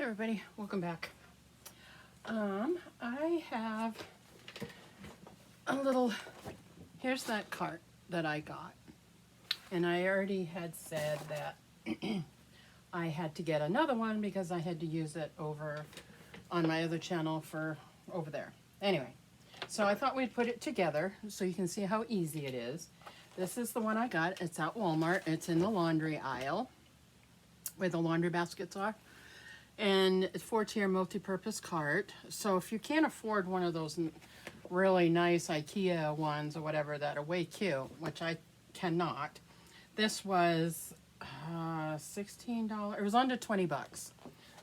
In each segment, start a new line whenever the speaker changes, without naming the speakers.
everybody, welcome back. I have a little, here's that cart that I got, and I already had said that I had to get another one because I had to use it over on my other channel for over there. Anyway, so I thought we'd put it together so you can see how easy it is. This is the one I got. It's at Walmart. It's in the laundry aisle where the laundry baskets are. And it's 4-tier multi-purpose cart. So if you can't afford one of those really nice IKEA ones or whatever that are way cute, which I cannot, this was $16. It was under 20 bucks.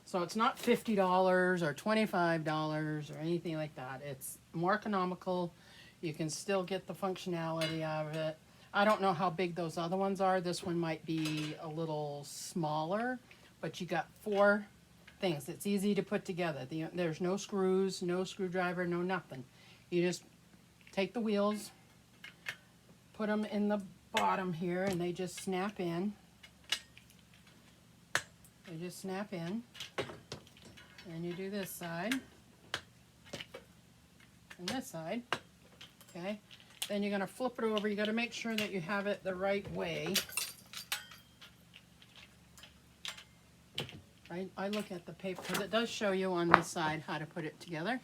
So it's not $50 or $25 or anything like that. It's more economical. You can still get the functionality of it. I don't know how big those other ones are. This one might be a little smaller, but you got 4 things. It's easy to put together. There's no screws, no screwdriver, no nothing. You just take the wheels, put them in the bottom here, and they just snap in. They just snap in. And you do this side and this side. Okay. Then you're going to flip it over. You got to make sure that you have it the right way. I look at the paper because it does show you on this side how to put it together.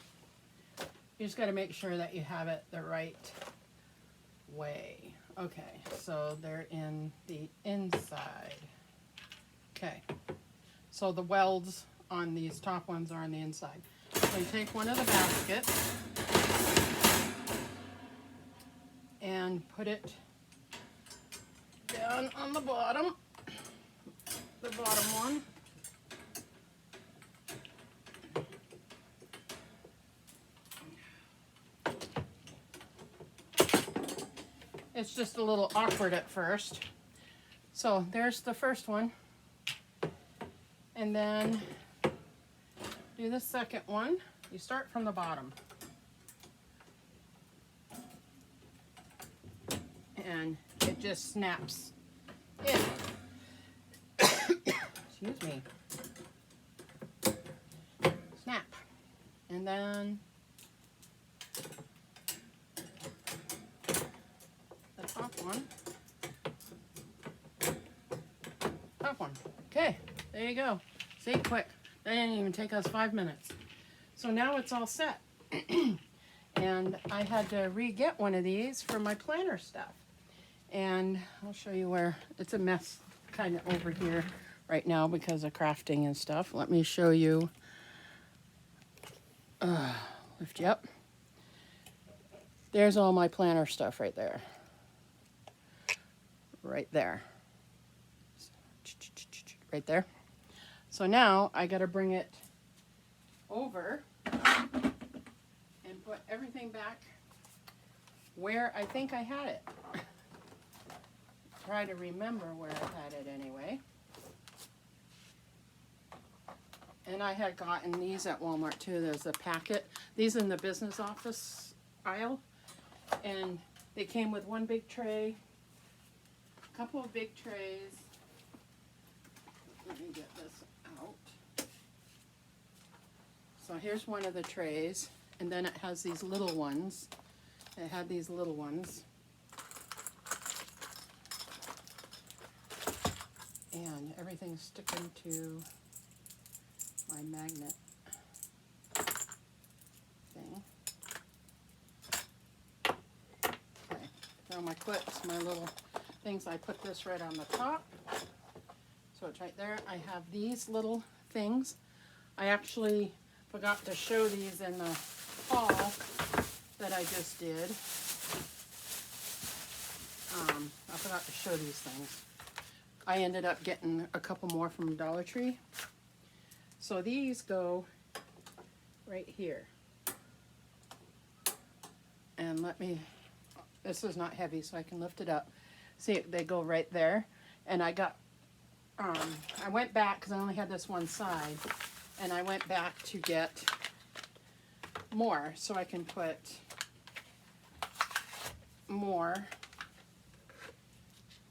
You just got to make sure that you have it the right way. Okay, so they're in the inside. Okay, so the welds on these top ones are on the inside. So you take one of the baskets and put it down on the bottom one. It's just a little awkward at first. So there's the first one. And then do the second one. You start from the bottom. And it just snaps in. Excuse me. Snap. And then top one. Top one. Okay, there you go. See, quick. That didn't even take us 5 minutes. So now it's all set. And I had to re-get one of these for my planner stuff. And I'll show you where it's a mess kind of over here right now because of crafting and stuff. Let me show you. Lift you up. There's all my planner stuff right there. Right there. Right there. So now I got to bring it over and put everything back where I think I had it. Try to remember where I had it anyway. And I had gotten these at Walmart too. There's a packet. These in the business office aisle. And they came with one big tray. Couple of big trays. Let me get this out. So here's one of the trays, and then it has these little ones. It had these little ones. And everything's sticking to my magnet thing. Okay, now my clips, my little things, I put this right on the top. So it's right there. I have these little things. I actually forgot to show these in the haul that I just did. I forgot to show these things. I ended up getting a couple more from Dollar Tree. So these go right here. And this is not heavy so I can lift it up. See, they go right there. And I got, I went back because I only had this one side, and I went back to get more so I can put more.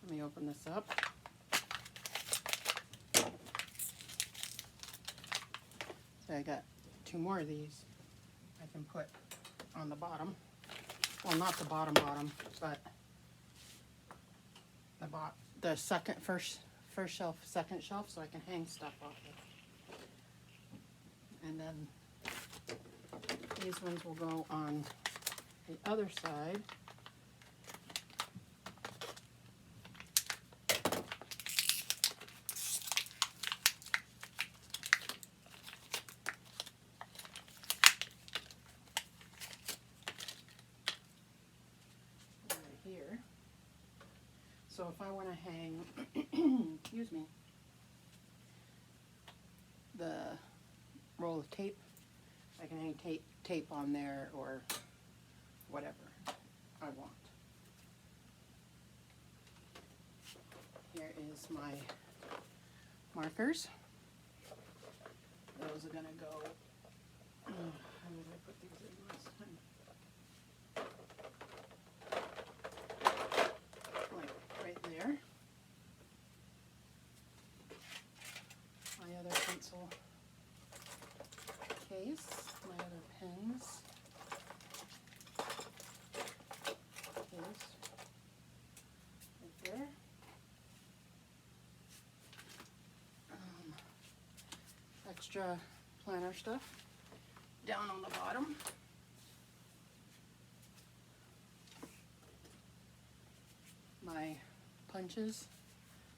Let me open this up. I got 2 more of these I can put on the bottom. Well, not the bottom, but the first shelf, second shelf, so I can hang stuff off it. And then these ones will go on the other side. Here. So if I want to hang, excuse me, the roll of tape, I can hang tape on there or whatever I want. Here is my markers. Those are going to go, how did I put these in last time? There. My other pencil case, my other pens case, right there. Extra planner stuff down on the bottom. My punches.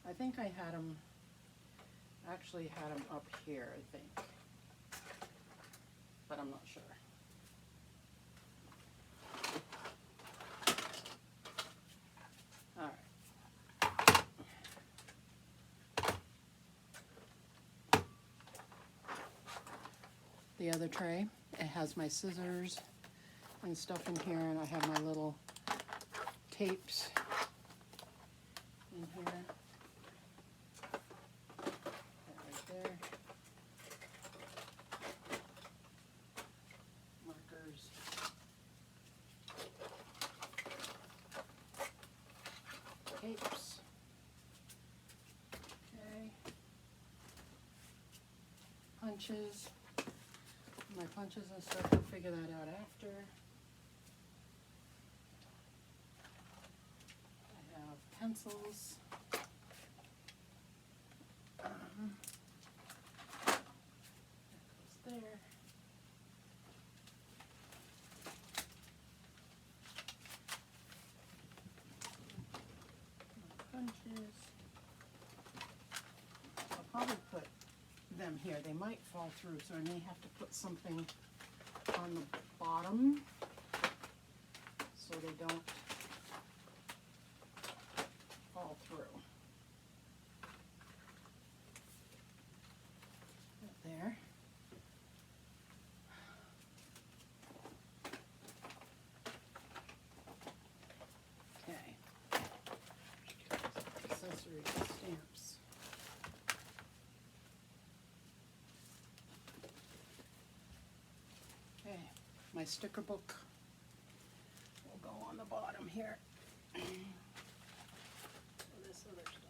I think I had them, actually had them up here, I think, but I'm not sure. All right. The other tray, it has my scissors and stuff in here, and I have my little tapes in here. Right there. Markers. Tapes. Okay. Punches. My punches and stuff, I'll figure that out after. I have pencils. That goes there. My punches. I'll probably put them here. They might fall through, so I may have to put something on the bottom so they don't fall through. There. Okay. Accessory stamps. Okay, my sticker book will go on the bottom here. So this other stuff.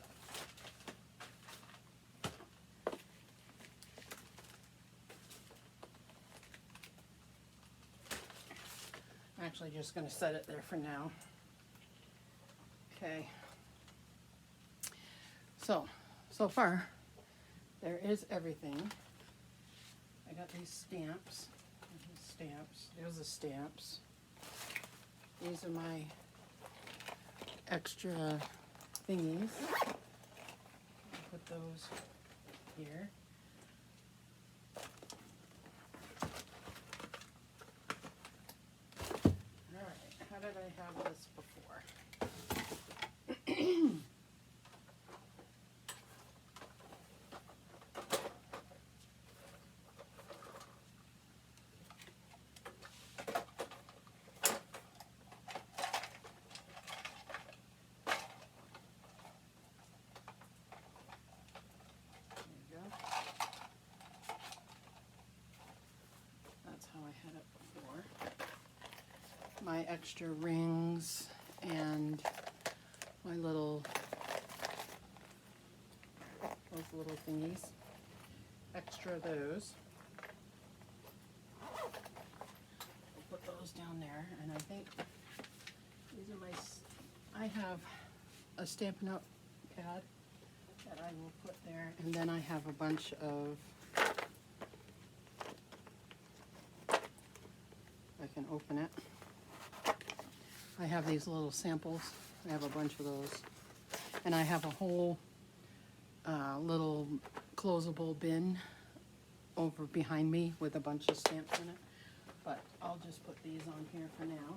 I'm actually just going to set it there for now. Okay. So far, there is everything. I got these stamps. There's the stamps. These are my extra thingies. I'll put those here. Alright, how did I have this before? My extra rings and my little, those little thingies, extra those. down there, and I think these are I have a Stampin' Up! Pad that I will put there, and then I have a bunch of, I can open it. I have these little samples. I have a bunch of those. And I have a whole little closable bin over behind me with a bunch of stamps in it. But I'll just put these on here for now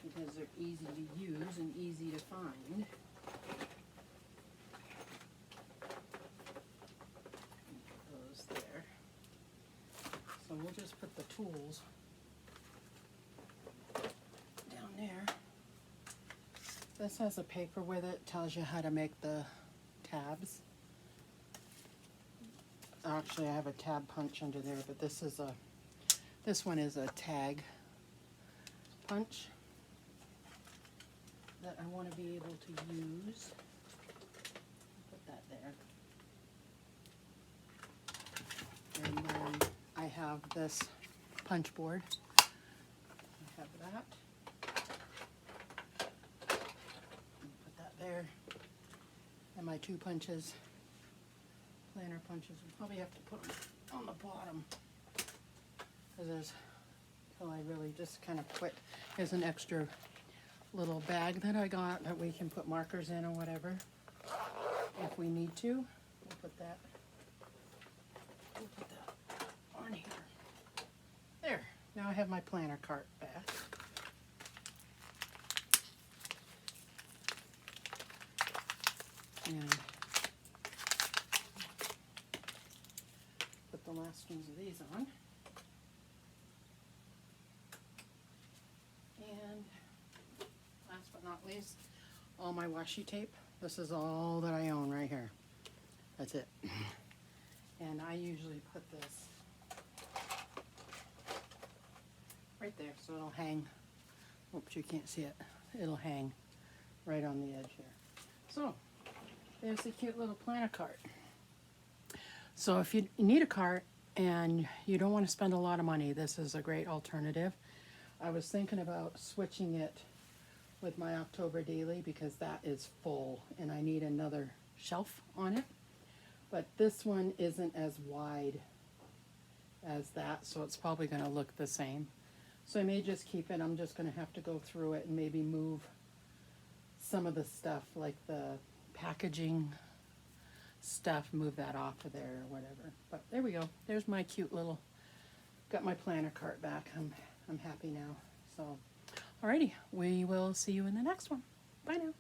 because they're easy to use and easy to find. Put those there. So we'll just put the tools down there. This has a paper with it, tells you how to make the tabs. Actually, I have a tab punch under there, but this one is a tag punch that I want to be able to use. Put that there. And then I have this punch board. I have that. Put that there. And my 2 punches, planner punches. We'll probably have to put them on the bottom because until I really just kind of quit. Here's an extra little bag that I got that we can put markers in or whatever if we need to. We'll put that on here. There. Now I have my planner cart back. And put the last ones of these on. And last but not least, all my washi tape. This is all that I own right here. That's it. And I usually put this right there so it'll hang. Oops, you can't see it. It'll hang right on the edge here. So there's a cute little planner cart. So if you need a cart and you don't want to spend a lot of money, this is a great alternative. I was thinking about switching it with my October daily because that is full and I need another shelf on it. But this one isn't as wide as that, so it's probably going to look the same. So I may just keep it. I'm just going to have to go through it and maybe move some of the stuff like the packaging stuff, move that off of there or whatever. But there we go. There's my cute little, got my planner cart back. I'm happy now. So, alrighty, we will see you in the next one. Bye now.